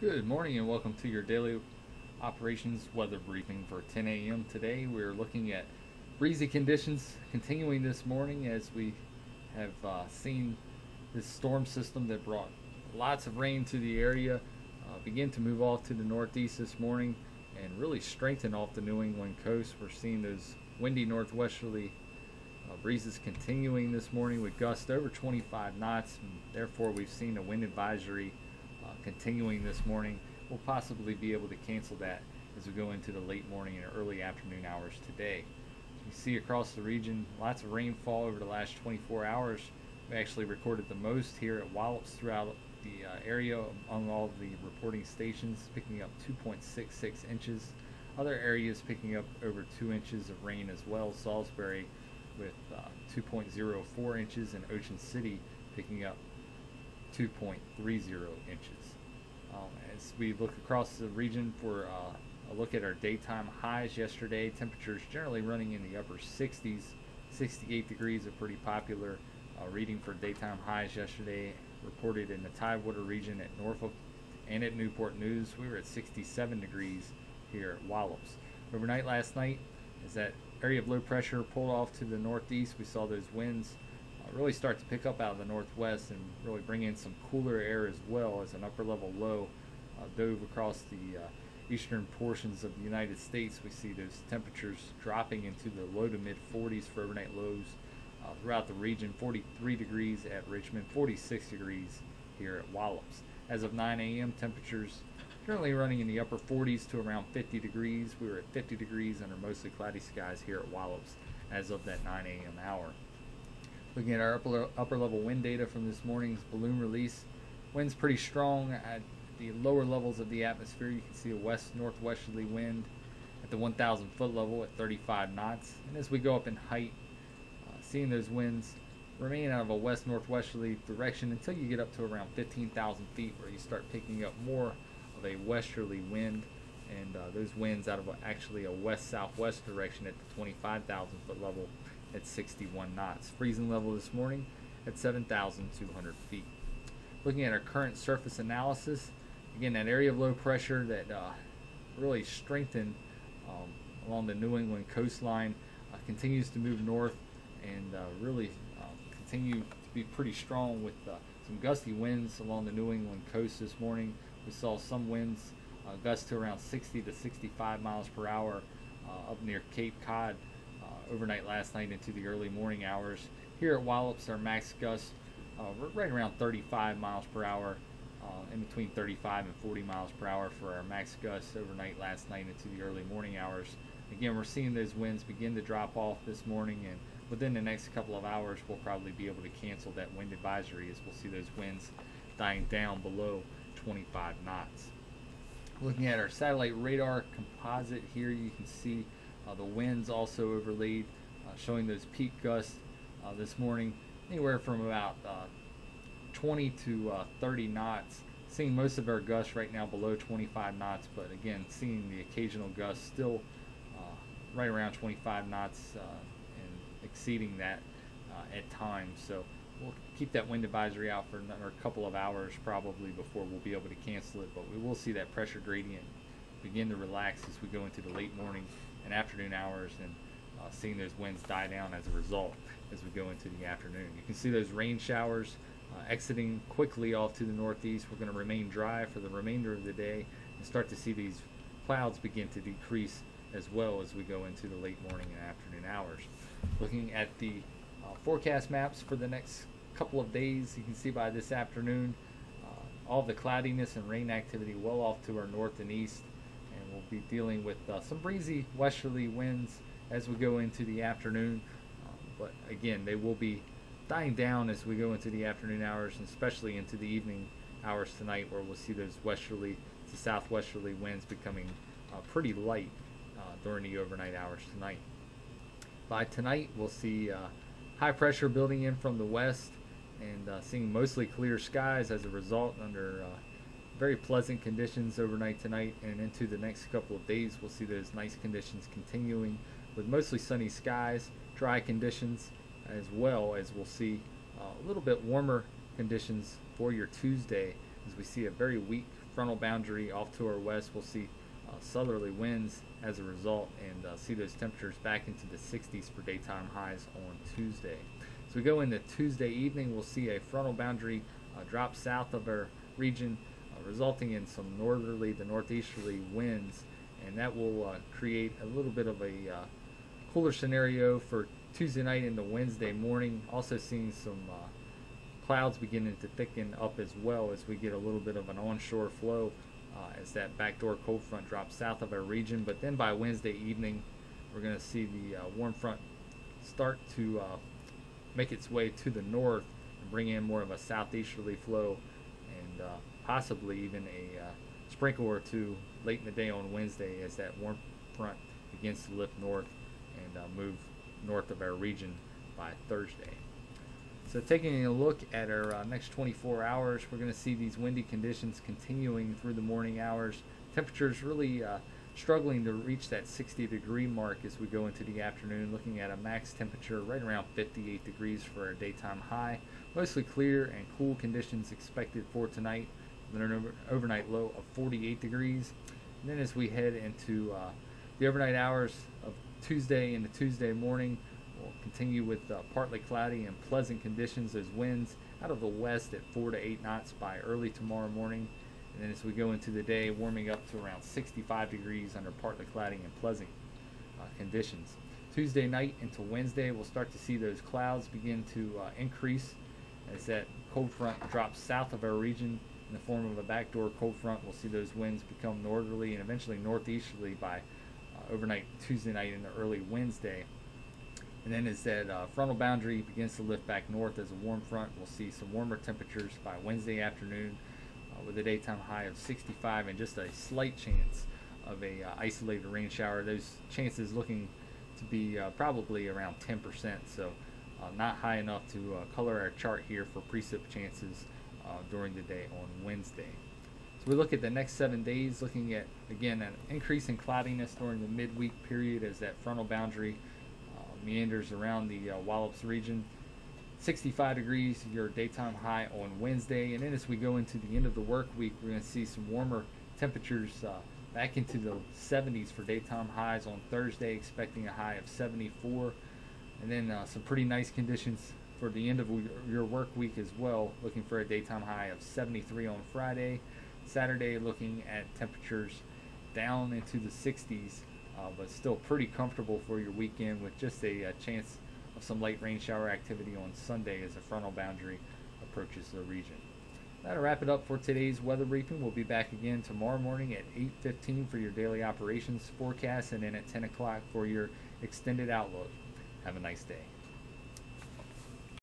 Good morning and welcome to your daily operations weather briefing for 10 a.m. today. We're looking at breezy conditions continuing this morning as we have seen this storm system that brought lots of rain to the area begin to move off to the northeast this morning and really strengthen off the New England coast. We're seeing those windy northwesterly breezes continuing this morning with gusts over 25 knots, and therefore we've seen a wind advisory continuing this morning. We'll possibly be able to cancel that as we go into the late morning and early afternoon hours today. You see across the region lots of rainfall over the last 24 hours. We actually recorded the most here at Wallops throughout the area among all the reporting stations, picking up 2.66 inches. Other areas picking up over 2 inches of rain as well. Salisbury with 2.04 inches, and Ocean City picking up 2.30 inches. As we look across the region for a look at our daytime highs yesterday, temperatures generally running in the upper 60s. 68 degrees, a pretty popular reading for daytime highs yesterday, reported in the Tidewater region at Norfolk and at Newport News. We were at 67 degrees here at Wallops. Overnight last night, as that area of low pressure pulled off to the northeast, we saw those winds really start to pick up out of the northwest and really bring in some cooler air as well, as an upper level low dove across the eastern portions of the United States. We see those temperatures dropping into the low to mid 40s for overnight lows throughout the region. 43 degrees at Richmond, 46 degrees here at Wallops. As of 9 a.m., temperatures currently running in the upper 40s to around 50 degrees. We were at 50 degrees under mostly cloudy skies here at Wallops as of that 9 a.m. hour. Looking at our upper level wind data from this morning's balloon release, winds pretty strong at the lower levels of the atmosphere. You can see a west northwesterly wind at the 1,000 foot level at 35 knots. And as we go up in height, seeing those winds remain out of a west northwesterly direction until you get up to around 15,000 feet, where you start picking up more of a westerly wind, and those winds out of actually a west southwest direction at the 25,000 foot level at 61 knots. Freezing level this morning at 7,200 feet. Looking at our current surface analysis, again, that area of low pressure that really strengthened along the New England coastline continues to move north and really continue to be pretty strong with some gusty winds along the New England coast this morning. We saw some winds gust to around 60 to 65 miles per hour up near Cape Cod overnight last night into the early morning hours. Here at Wallops, our max gusts right around 35 miles per hour, in between 35 and 40 miles per hour for our max gusts overnight last night into the early morning hours. Again, we're seeing those winds begin to drop off this morning, and within the next couple of hours we'll probably be able to cancel that wind advisory, as we'll see those winds dying down below 25 knots. Looking at our satellite radar composite here, you can see the winds also overlaid, showing those peak gusts this morning, anywhere from about 20 to 30 knots. Seeing most of our gusts right now below 25 knots, but again, seeing the occasional gusts still right around 25 knots and exceeding that at times. So we'll keep that wind advisory out for another couple of hours probably before we'll be able to cancel it, but we will see that pressure gradient begin to relax as we go into the late morning and afternoon hours, and seeing those winds die down as a result as we go into the afternoon. You can see those rain showers exiting quickly off to the northeast. We're going to remain dry for the remainder of the day and start to see these clouds begin to decrease as well as we go into the late morning and afternoon hours. Looking at the forecast maps for the next couple of days, you can see by this afternoon all the cloudiness and rain activity well off to our north and east, and we'll be dealing with some breezy westerly winds as we go into the afternoon, but again, they will be dying down as we go into the afternoon hours, and especially into the evening hours tonight, where we'll see those westerly to southwesterly winds becoming pretty light during the overnight hours tonight. By tonight, we'll see high pressure building in from the west, and seeing mostly clear skies as a result, under very pleasant conditions overnight tonight and into the next couple of days. We'll see those nice conditions continuing with mostly sunny skies, dry conditions, as well as we'll see a little bit warmer conditions for your Tuesday, as we see a very weak frontal boundary off to our west. We'll see southerly winds as a result, and see those temperatures back into the 60s for daytime highs on Tuesday. So we go into Tuesday evening, we'll see a frontal boundary drop south of our region, resulting in some northerly to northeasterly winds, and that will create a little bit of a cooler scenario for Tuesday night into Wednesday morning. Also seeing some clouds beginning to thicken up as well as we get a little bit of an onshore flow as that backdoor cold front drops south of our region. But then by Wednesday evening, we're going to see the warm front start to make its way to the north and bring in more of a southeasterly flow, and possibly even a sprinkle or two late in the day on Wednesday as that warm front begins to lift north and move north of our region by Thursday. So taking a look at our next 24 hours, we're going to see these windy conditions continuing through the morning hours. Temperatures really struggling to reach that 60-degree mark as we go into the afternoon, looking at a max temperature right around 58 degrees for our daytime high. Mostly clear and cool conditions expected for tonight, with an overnight low of 48 degrees. And then as we head into the overnight hours of Tuesday into Tuesday morning, we'll continue with partly cloudy and pleasant conditions. Those winds out of the west at 4 to 8 knots by early tomorrow morning. And then as we go into the day, warming up to around 65 degrees under partly cloudy and pleasant conditions. Tuesday night into Wednesday, we'll start to see those clouds begin to increase as that cold front drops south of our region in the form of a backdoor cold front. We'll see those winds become northerly and eventually northeasterly by overnight Tuesday night into early Wednesday. And then as that frontal boundary begins to lift back north as a warm front, we'll see some warmer temperatures by Wednesday afternoon with a daytime high of 65 and just a slight chance of a isolated rain shower. Those chances looking to be probably around 10%, so not high enough to color our chart here for precip chances during the day on Wednesday. So we look at the next 7 days, looking at, again, an increase in cloudiness during the midweek period as that frontal boundary meanders around the Wallops region. 65 degrees, your daytime high on Wednesday. And then as we go into the end of the work week, we're going to see some warmer temperatures back into the 70s for daytime highs on Thursday, expecting a high of 74. And then some pretty nice conditions for the end of your work week as well, looking for a daytime high of 73 on Friday. Saturday, looking at temperatures down into the 60s, but still pretty comfortable for your weekend, with just a chance of some light rain shower activity on Sunday as the frontal boundary approaches the region. That'll wrap it up for today's weather briefing. We'll be back again tomorrow morning at 8:15 for your daily operations forecast, and then at 10 o'clock for your extended outlook. Have a nice day.